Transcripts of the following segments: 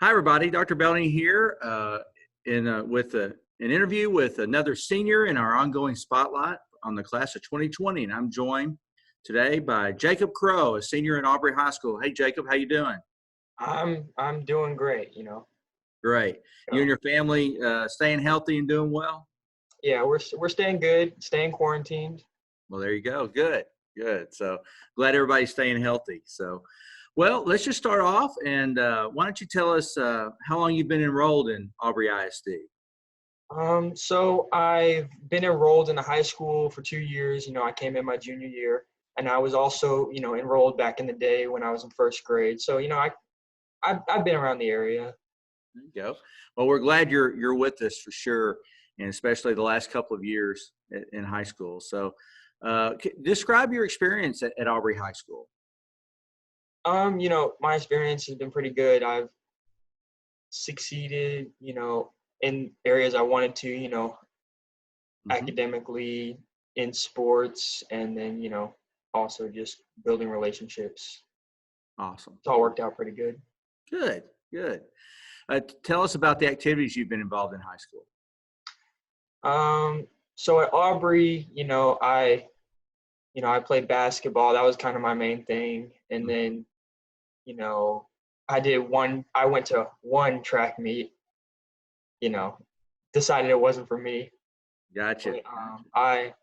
Hi, everybody. Dr. Belding here with an interview with another senior in our ongoing spotlight on the class of 2020. And I'm joined today by Jacob Crow, a senior at Aubrey High School. Hey, Jacob, how you doing? I'm doing great. Great. You and So, your family staying healthy and doing well? yeah, we're staying good, staying quarantined. Well, there you go. Good, good. So glad everybody's staying healthy. So, well, let's just start off. And why don't you tell us how long you've been enrolled in Aubrey ISD? So I've been enrolled in a high school for 2 years. I came in my junior year, and I was also, enrolled back in the day when I was in first grade. So, I've been around the area. There you go. Well, we're glad you're with us for sure, and especially the last couple of years in high school. So, describe your experience at Aubrey High School. My experience has been pretty good. I've succeeded, in areas I wanted to, Hmm. academically, in sports, and then, also just building relationships. Awesome. It's all worked out pretty good. Good. Good. Tell us about the activities you've been involved in high school. So at Aubrey, I played basketball. That was kind of my main thing. And Mhm. then, you know, I went to one track meet, you know, decided it wasn't for me. Gotcha. But I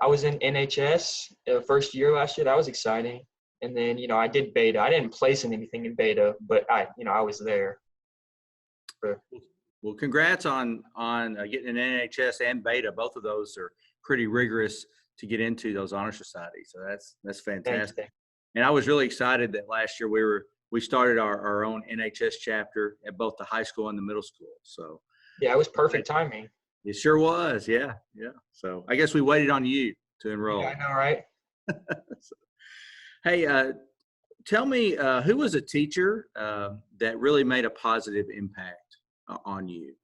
was in NHS first year last year. That was exciting. And then, I did beta. I didn't place in anything in beta, but I was there. For, Well, congrats on getting an NHS and beta. Both of those are pretty rigorous to get into those honor societies. So that's thank you. fantastic. And I was really excited that last year we started our own NHS chapter at both the high school and the middle school. So Yeah, it was perfect timing. it sure was. Yeah, yeah. So I guess we waited on you to Yeah, enroll. I know, right? So, hey, tell me who was a teacher that really made a positive impact on you?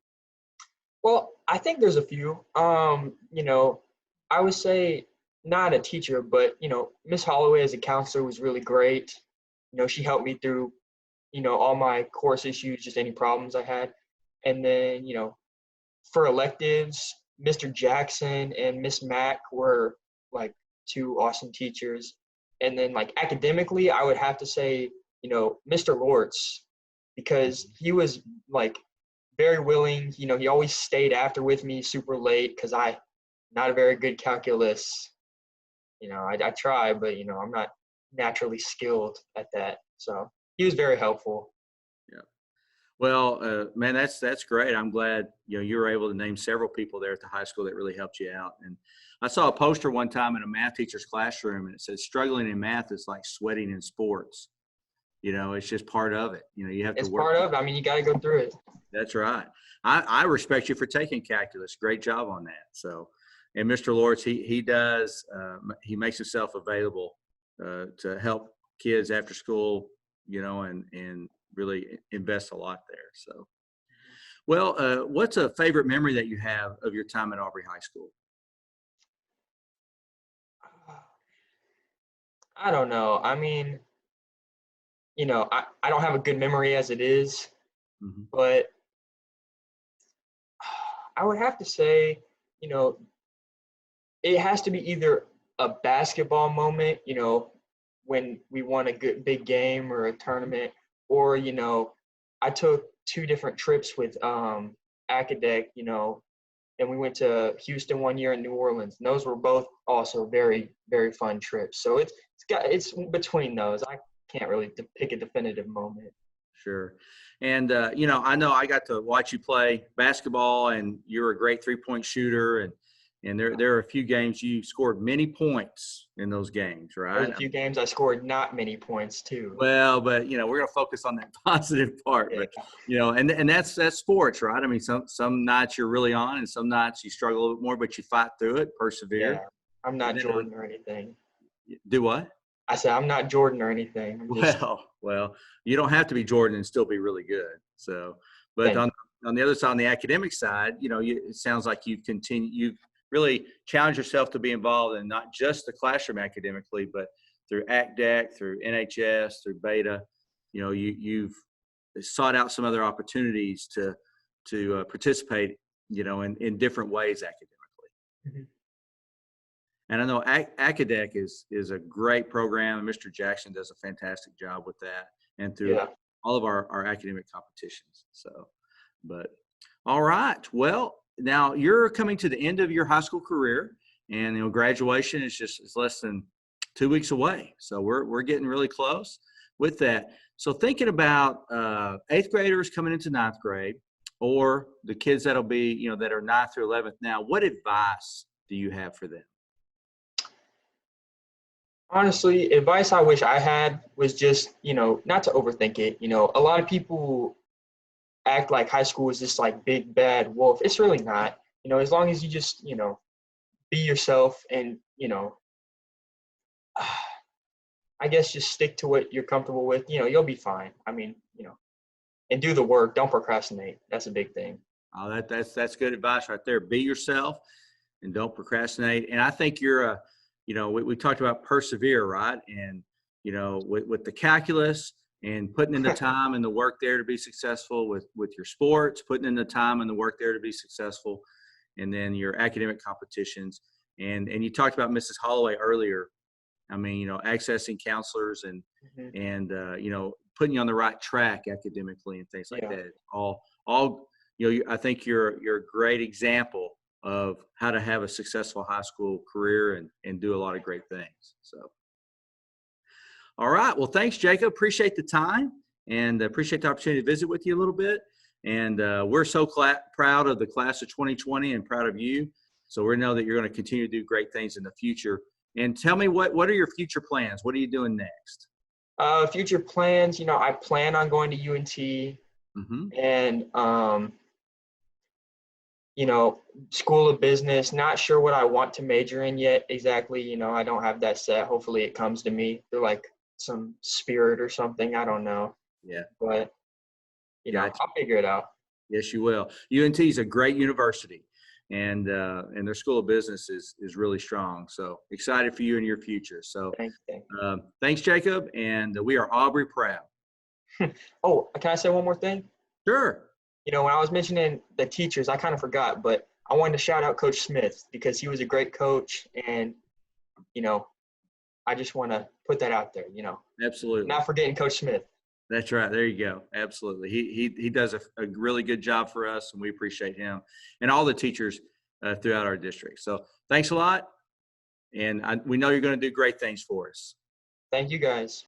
Well, I think there's a few. I would say not a teacher, but Miss Holloway as a counselor was really great. She helped me through, all my course issues, just any problems I had. And then, for electives, Mr. Jackson and Miss Mack were like two awesome teachers. And then like academically, I would have to say, Mr. Lortz, because he was like very willing. He always stayed after with me super late because I not a very good calculus. I try, but I'm not naturally skilled at that. So he was very helpful. Yeah. Well, man, that's great. I'm glad you were able to name several people there at the high school that really helped you out. And I saw a poster one time in a math teacher's classroom, and it said, "Struggling in math is like sweating in sports. It's just part of it. You have to It's work." part of. I mean, you got to go through it. That's right. I respect you for taking calculus. Great job on that. So, and Mr. Lawrence, he does he makes himself available to help kids after school, and really invest a lot there. So, well, what's a favorite memory that you have of your time at Aubrey High School? I don't know. I mean, I don't have a good memory as it is, Hmm. but I would have to say, you know, it has to be either a basketball moment, when we won a good big game or a tournament, or I took two different trips with Acadec, and we went to Houston one year and New Orleans. And those were both also very, very fun trips. So it's between those. I can't really pick a definitive moment. Sure. And, I know I got to watch you play basketball, and you're a great 3-point shooter. And there are a few games you scored many points in those games, There's right? a few games I scored not many points too. Well, but we're going to focus on that positive part. Yeah, But and that's sports, right? I mean, some nights you're really on, and some nights you struggle a little bit more, but you fight through it, yeah. persevere. I'm And not then Jordan or anything. do what? I said I'm not Jordan or anything. I'm just Well, you don't have to be Jordan and still be really good. So, but thank on the other side, on the academic side, it sounds like you've really challenged yourself to be involved in not just the classroom academically, but through ACDEC, through NHS, through Beta. You've sought out some other opportunities to participate, in different ways academically. Mhm. And I know Academic is a great program, and Mr. Jackson does a fantastic job with that, and through Yeah. all of our academic competitions. So, but all right. Well, now you're coming to the end of your high school career, and graduation is less than 2 weeks away. So we're getting really close with that. So thinking about eighth graders coming into ninth grade, or the kids that'll be that are 9th through 11th now, what advice do you have for them? Honestly, advice I wish I had was just, not to overthink it. A lot of people act like high school is this like big bad wolf. It's really not. As long as you just, be yourself and, I guess just stick to what you're comfortable with, you'll be fine. I mean, and do the work. Don't procrastinate. That's a big thing. Oh, that's good advice right there. Be yourself and don't procrastinate. And I think we talked about persevere, right? And with the calculus and putting in the time and the work there to be successful with your sports, putting in the time and the work there to be successful, and then your academic competitions. And you talked about Mrs. Holloway earlier. I mean, accessing counselors and Mhm. and putting you on the right track academically and things like Yeah. that. All I think you're a great example of how to have a successful high school career and do a lot of great things. So, all right. Well, thanks, Jacob. Appreciate the time and appreciate the opportunity to visit with you a little bit. And we're so proud of the class of 2020 and proud of you. So we know that you're going to continue to do great things in the future. And tell me, what are your future plans? What are you doing next? Future plans, I plan on going to UNT Mm-hmm. and, School of Business. Not sure what I want to major in yet exactly. I don't have that set. Hopefully it comes to me through like some spirit or something. I don't know. Yeah. But, Gotcha. I'll figure it out. Yes, you will. UNT is a great university, and their School of Business is really strong. So excited for you and your future. So Thank you. thanks, Jacob, and we are Aubrey proud. Oh, can I say one more thing? Sure. When I was mentioning the teachers, I kind of forgot, but I wanted to shout out Coach Smith because he was a great coach, and I just want to put that out there. Absolutely. Not forgetting Coach Smith. That's right. There you go. Absolutely. He does a really good job for us, and we appreciate him and all the teachers throughout our district. So thanks a lot, and we know you're going to do great things for us. Thank you, guys.